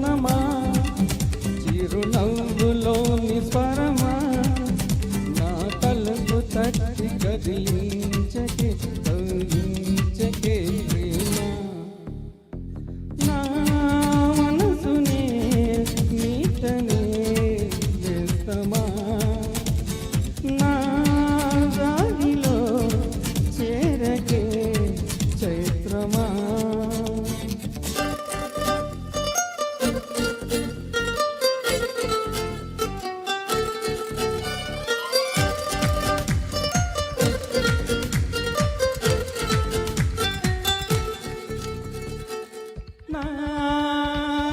తనమా చిరునవ్వులోని స్వరమా నా తలుపు తట్టి కదిలించకే కదిలించకే ప్రేమ నా మనసునే నీతనే చేస్తమా నా గాలిలో చేరకే చైత్రమా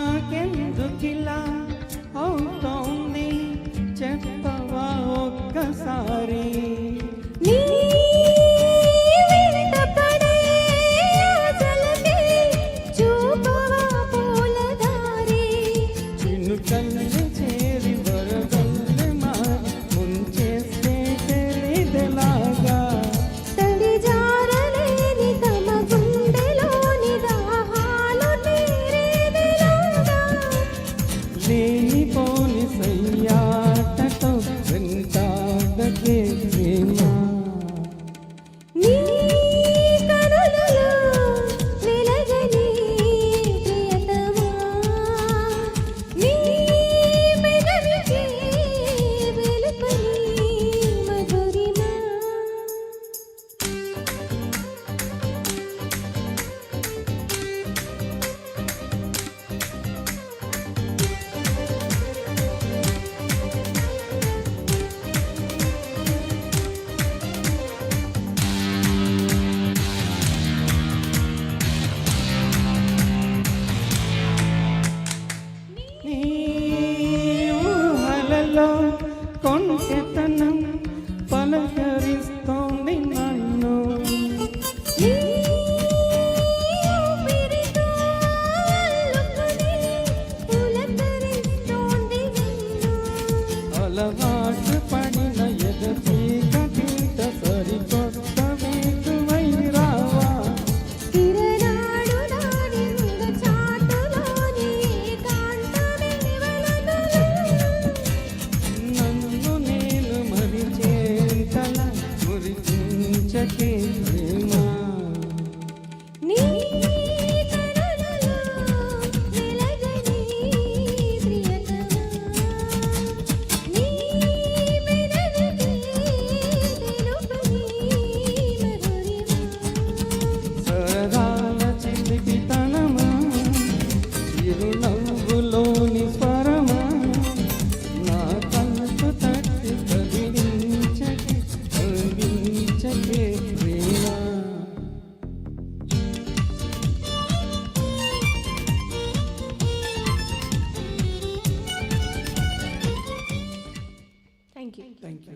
నాకెందుకిలా అవుతోంది చెప్పవా ఒక్కసారి నీ వెంట పడే ఆశలకి చూపవా పూలదారి చినుకల్లి చేరి వరదల్లి మారి ముంచేస్తే తెలిదెలాగా తడి జారలేని తమ గుండెలోని దాహాలు తీరేదెలాగా లేనిపోని సయ్యాటతో వెంటాడకే ప్రేమ నీ కనులలో వెలగని ప్రియతమా నీ పెదవికి వెలుపలి మధురిమా నీ ఊహలలో కొంటెతనం పలకరిస్తోంది నన్ను నీ ఊపిరితో అల్లుకుని పులకరిస్తోంది నిన్ను అలవాటు పడిన ఎదపీకటింట సరికొత్త వేకువై రావా తిరనాడు నాడింద చాటులోని ఏకాంతమే వెలగలు నన్ను నేను మరిచేంతల మురిపించకే ప్రేమ నీ కనులలో వెలగని ప్రియతమా నీ పెదవికి తెలుపని మధురిమా సరదాల చిలిపితనమా చిరునవ్వులోని స్వరమా నా తలుపు తట్టి కదిలించకే కదిలించకే ప్రేమ థ్యాంక్ యూ థ్యాంక్ యూ